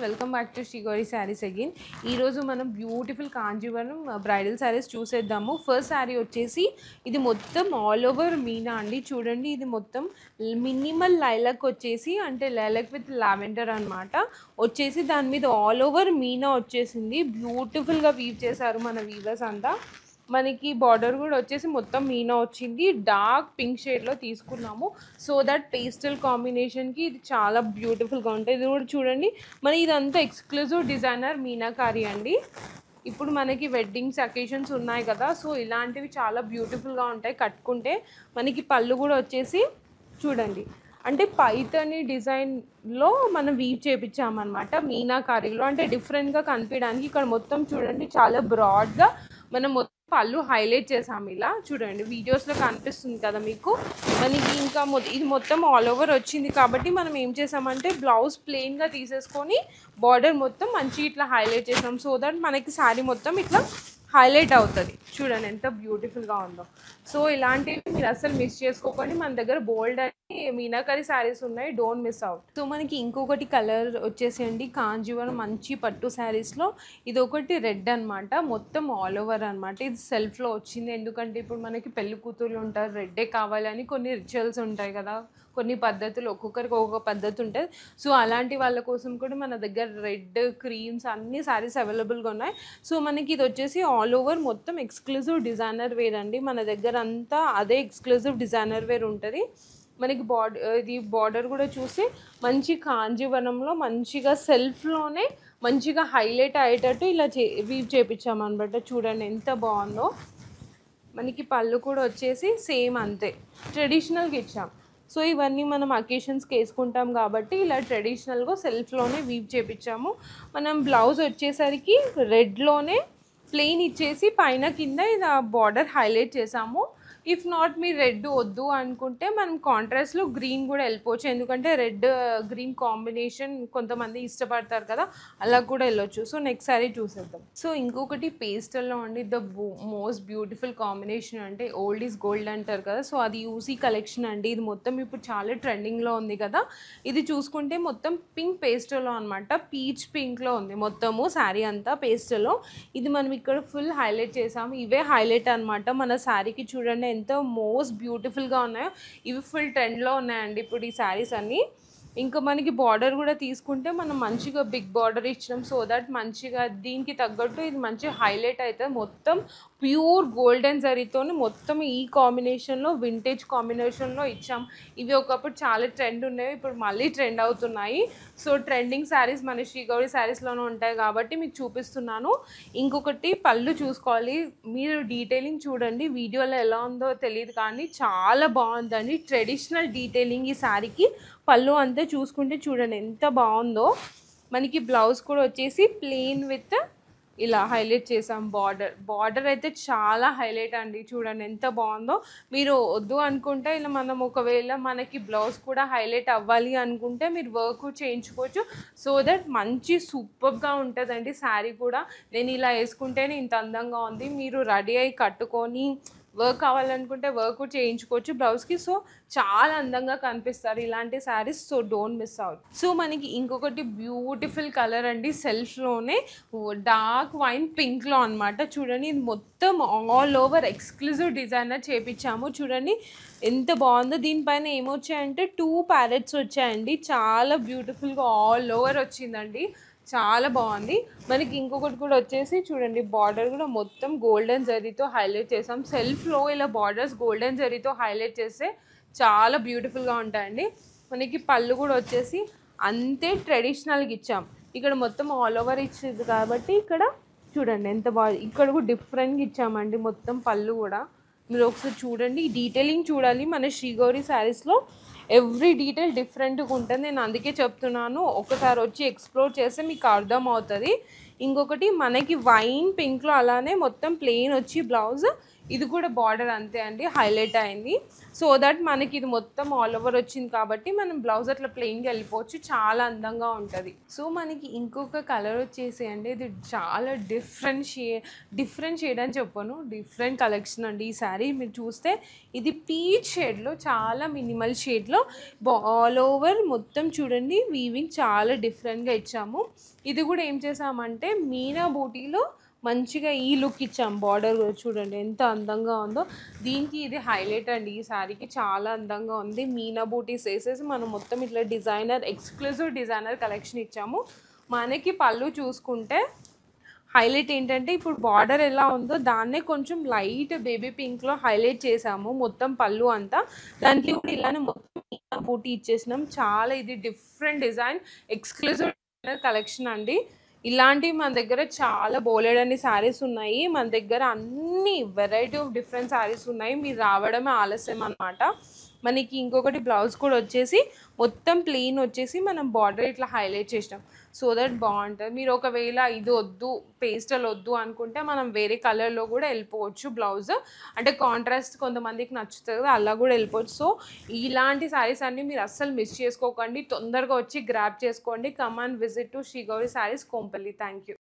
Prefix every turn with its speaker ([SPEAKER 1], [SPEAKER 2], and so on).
[SPEAKER 1] Welcome back to Sri Gauri sarees again. ఈరోజు మనం beautiful Kanjeevaram bridal saris చూసేద్దాము. ఫస్ట్ శారీ వచ్చేసి ఇది మొత్తం ఆల్ ఓవర్ మీనా అండి. చూడండి, ఇది మొత్తం మినిమల్ లైలక్ వచ్చేసి, అంటే లైలక్ విత్ లావెండర్ అనమాట వచ్చేసి, దాని మీద ఆల్ ఓవర్ మీనా వచ్చేసింది. బ్యూటిఫుల్గా వీవ్ చేశారు మన వీవర్స్ అంతా. మనకి బార్డర్ కూడా వచ్చేసి మొత్తం మీనా వచ్చింది. డార్క్ పింక్ షేడ్లో తీసుకున్నాము, సో దట్ పేస్టల్ కాంబినేషన్కి ఇది చాలా బ్యూటిఫుల్గా ఉంటుంది. ఇది కూడా చూడండి, మన ఇదంతా ఎక్స్క్లూజివ్ డిజైనర్ మీనాకారి అండి. ఇప్పుడు మనకి వెడ్డింగ్స్ అకేషన్స్ ఉన్నాయి కదా, సో ఇలాంటివి చాలా బ్యూటిఫుల్గా ఉంటాయి కట్టుకుంటే. మనకి పళ్ళు కూడా వచ్చేసి చూడండి, అంటే పైతని డిజైన్లో మనం వీవ్ చేయించామన్నమాట మీనాకారిలో, అంటే డిఫరెంట్గా కనిపించడానికి. ఇక్కడ మొత్తం చూడండి, చాలా బ్రాడ్గా మనం మొత్తం పళ్ళు హైలైట్ చేసాము. ఇలా చూడండి, వీడియోస్లో కనిపిస్తుంది కదా మీకు. మనకి ఇంకా ఇది మొత్తం ఆల్ ఓవర్ వచ్చింది కాబట్టి మనం ఏం చేసామంటే బ్లౌజ్ ప్లెయిన్గా తీసేసుకొని బార్డర్ మొత్తం మంచి ఇట్లా హైలైట్ చేసాం, సో దట్ మనకి శారీ మొత్తం ఇట్లా హైలైట్ అవుతుంది. చూడండి ఎంత బ్యూటిఫుల్గా ఉందో. సో ఇలాంటివి మీరు అసలు మిస్ చేసుకోకండి. మన దగ్గర బోల్డ్ అని మీనాకరి శారీస్ ఉన్నాయి, డోంట్ మిస్ అవుట్. సో మనకి ఇంకొకటి కలర్ వచ్చేసేయండి కాంజీవరం మంచి పట్టు శారీస్లో. ఇది ఒకటి రెడ్ అనమాట, మొత్తం ఆల్ ఓవర్ అనమాట. ఇది సెల్ఫ్లో వచ్చింది, ఎందుకంటే ఇప్పుడు మనకి పెళ్లి కూతుర్లు ఉంటారు, రెడ్డే కావాలని కొన్ని రిచువల్స్ ఉంటాయి కదా, కొన్ని పద్ధతులు, ఒక్కొక్కరికి ఒక్కొక్క పద్ధతి ఉంటుంది. సో అలాంటి వాళ్ళ కోసం కూడా మన దగ్గర రెడ్ క్రీమ్స్ అన్ని శారీస్ అవైలబుల్గా ఉన్నాయి. సో మనకి ఇది వచ్చేసి ఆల్ ఓవర్ మొత్తం ఎక్స్క్లూజివ్ డిజైనర్ వేర్ అండి. మన దగ్గర అంతా అదే ఎక్స్క్లూజివ్ డిజైనర్ వేర్ ఉంటుంది. మనకి ఇది బార్డర్ కూడా చూసి మంచి కాంజీవరంలో మంచిగా సెల్ఫ్లోనే మంచిగా హైలైట్ అయ్యేటట్టు ఇలా వీవ్ చేయించామన్నమాట. చూడండి ఎంత బాగుందో. మనకి పళ్ళు కూడా వచ్చేసి సేమ్ అంతే ట్రెడిషనల్గా ఇచ్చాం. సో ఇవన్నీ మనం అకేషన్స్కి వేసుకుంటాం కాబట్టి ఇలా ట్రెడిషనల్గా సెల్ఫ్లోనే వీవ్ చేయించాము. మనం బ్లౌజ్ వచ్చేసరికి రెడ్లోనే ప్లెయిన్ ఇచ్చేసి పైన కింద ఇలా బార్డర్ హైలైట్ చేసాము. ఇఫ్ నాట్ మీరు రెడ్ వద్దు అనుకుంటే మనం కాంట్రాస్ట్లో గ్రీన్ కూడా వెళ్ళిపోవచ్చు, ఎందుకంటే రెడ్ గ్రీన్ కాంబినేషన్ కొంతమంది ఇష్టపడతారు కదా, అలా కూడా వెళ్ళొచ్చు. సో నెక్స్ట్ సారీ చూసేద్దాం. సో ఇంకొకటి పేస్టల్లో అండి, ద మోస్ట్ బ్యూటిఫుల్ కాంబినేషన్ అంటే ఓల్డ్ ఈజ్ గోల్డ్ అంటారు కదా, సో అది యూసీ కలెక్షన్ అండి. ఇది మొత్తం ఇప్పుడు చాలా ట్రెండింగ్లో ఉంది కదా. ఇది చూసుకుంటే మొత్తం పింక్ పేస్టల్లో అనమాట, పీచ్ పింక్లో ఉంది మొత్తము శారీ అంతా పేస్టల్లో. ఇది మనం ఇక్కడ ఫుల్ హైలైట్ చేసాము, ఇవే హైలైట్ అనమాట మన శారీకి. చూడండి ఎంత మోస్ట్ బ్యూటిఫుల్గా ఉన్నాయో. ఇవి ఫుల్ ట్రెండ్లో ఉన్నాయండి ఇప్పుడు ఈ శారీస్ అన్నీ. ఇంకా మనకి బార్డర్ కూడా తీసుకుంటే మనం మంచిగా బిగ్ బార్డర్ ఇచ్చినాం, సో దట్ మంచిగా దీనికి తగ్గట్టు ఇది మంచిగా హైలైట్ అవుతుంది. మొత్తం ప్యూర్ గోల్డెన్ జరీతో మొత్తం ఈ కాంబినేషన్లో వింటేజ్ కాంబినేషన్లో ఇచ్చాం. ఇవి ఒకప్పుడు చాలా ట్రెండ్ ఉన్నాయి, ఇప్పుడు మళ్ళీ ట్రెండ్ అవుతున్నాయి. సో ట్రెండింగ్ శారీస్ మన శ్రీగౌరి శారీస్లోనే ఉంటాయి కాబట్టి మీకు చూపిస్తున్నాను. ఇంకొకటి పళ్ళు చూసుకోవాలి, మీరు డీటెయిలింగ్ చూడండి. వీడియోలో ఎలా ఉందో తెలియదు కానీ చాలా బాగుందండి. ట్రెడిషనల్ డీటెయిలింగ్ ఈ శారీకి. పళ్ళు అంతా చూసుకుంటే చూడండి ఎంత బాగుందో. మనకి బ్లౌజ్ కూడా వచ్చేసి ప్లెయిన్ విత్ ఇలా హైలైట్ చేసాం. బార్డర్ అయితే చాలా హైలైట్ అండి. చూడండి ఎంత బాగుందో. మీరు వద్దు అనుకుంటే ఇలా మనం ఒకవేళ మనకి బ్లౌజ్ కూడా హైలైట్ అవ్వాలి అనుకుంటే మీరు వర్క్ చేయించుకోవచ్చు, సో దట్ మంచి సూపర్గా ఉంటుందండి శారీ కూడా. నేను ఇలా వేసుకుంటేనే ఇంత అందంగా ఉంది, మీరు రెడీ అయ్యి కట్టుకొని వర్క్ కావాలనుకుంటే వర్క్ చేయించుకోవచ్చు బ్లౌజ్కి. సో చాలా అందంగా కనిపిస్తారు ఇలాంటి saris, so don't miss out. So మనకి ఇంకొకటి బ్యూటిఫుల్ కలర్ అండి, సెల్ఫ్లోనే డార్క్ వైన్ పింక్లో అనమాట. చూడండి ఇది మొత్తం ఆల్ ఓవర్ ఎక్స్క్లూజివ్ డిజైనర్ చేపించాము. చూడండి ఎంత బాగుందో. దీనిపైన ఏమొచ్చాయంటే 2 ప్యారెట్స్ వచ్చాయండి, చాలా బ్యూటిఫుల్గా ఆల్ ఓవర్ వచ్చిందండి, చాలా బాగుంది. మనకి ఇంకొకటి కూడా వచ్చేసి చూడండి, బార్డర్ కూడా మొత్తం గోల్డెన్ జరీతో హైలైట్ చేసాం. సెల్ఫ్లో ఇలా బార్డర్స్ గోల్డెన్ జరీతో హైలైట్ చేస్తే చాలా బ్యూటిఫుల్గా ఉంటాయండి. మనకి పళ్ళు కూడా వచ్చేసి అంతే ట్రెడిషనల్గా ఇచ్చాం. ఇక్కడ మొత్తం ఆల్ ఓవర్ ఇచ్చింది కాబట్టి ఇక్కడ చూడండి ఎంత బాగా, ఇక్కడ కూడా డిఫరెంట్గా ఇచ్చామండి మొత్తం పళ్ళు కూడా. మీరు ఒకసారి చూడండి, డీటెయిలింగ్ చూడాలి. మన శ్రీగౌరి శారీస్లో ఎవ్రీ డీటెయిల్ డిఫరెంట్గా ఉంటుంది, నేను అందుకే చెప్తున్నాను. ఒకసారి వచ్చి ఎక్స్ప్లోర్ చేస్తే మీకు అర్థం అవుతుంది. ఇంకొకటి మనకి వైన్ పింక్లో అలానే మొత్తం ప్లెయిన్ వచ్చి బ్లౌజ్ ఇది కూడా బార్డర్ అంతే అండి, హైలైట్ అయింది. సో దట్ మనకి ఇది మొత్తం ఆల్ ఓవర్ వచ్చింది కాబట్టి మనం బ్లౌజ్ అట్లా ప్లెయిన్గా వెళ్ళిపోవచ్చు, చాలా అందంగా ఉంటుంది. సో మనకి ఇంకొక కలర్ వచ్చేసి అండి, ఇది చాలా డిఫరెంట్ షేడ్ అని చెప్పను, డిఫరెంట్ కలెక్షన్ అండి. ఈ శారీ మీరు చూస్తే ఇది పీచ్ షేడ్లో, చాలా మినిమల్ షేడ్లో ఆల్ ఓవర్ మొత్తం చూడండి వీవింగ్ చాలా డిఫరెంట్గా ఇచ్చాము. ఇది కూడా ఏం చేసామంటే మీనా బూటీలో మంచిగా ఈ లుక్ ఇచ్చాం. బార్డర్ కూడా చూడండి ఎంత అందంగా ఉందో. దీనికి ఇది హైలైట్ అండి, ఈ శారీకి చాలా అందంగా ఉంది. మీనా బూటీస్ వేసేసి మనం మొత్తం ఇట్లా ఎక్స్క్లూజివ్ డిజైనర్ కలెక్షన్ ఇచ్చాము. మనకి పళ్ళు చూసుకుంటే హైలైట్ ఏంటంటే ఇప్పుడు బార్డర్ ఎలా ఉందో దాన్నే కొంచెం లైట్ బేబీ పింక్లో హైలైట్ చేసాము మొత్తం పళ్ళు అంతా. దానికి కూడా ఇలానే మొత్తం మీనా బూటీ ఇచ్చేసినాం. చాలా ఇది డిఫరెంట్ డిజైన్, ఎక్స్క్లూజివ్ కలెక్షన్ అండి. ఇలాంటివి మన దగ్గర చాలా బోలెడన్ని శారీస్ ఉన్నాయి. మన దగ్గర అన్ని వెరైటీ ఆఫ్ డిఫరెంట్ శారీస్ ఉన్నాయి. మీరు రావడమే ఆలస్యం అన్నమాట. మనకి ఇంకొకటి బ్లౌజ్ కూడా వచ్చేసి మొత్తం ప్లెయిన్ వచ్చేసి మనం బార్డర్ ఇట్లా హైలైట్ చేసినాం. సో దట్ బాగుంటుంది. మీరు ఒకవేళ ఇది వద్దు, పేస్టల్ వద్దు అనుకుంటే మనం వేరే కలర్లో కూడా వెళ్ళిపోవచ్చు. బ్లౌజ్ అంటే కాంట్రాస్ట్ కొంతమందికి నచ్చుతుంది కదా, అలా కూడా వెళ్ళిపోవచ్చు. సో ఇలాంటి శారీస్ అన్నీ మీరు అస్సలు మిస్ చేసుకోకండి, తొందరగా వచ్చి గ్రాప్ చేసుకోండి. Come and visit to Shri Gauri sarees, Kompally. Thank you.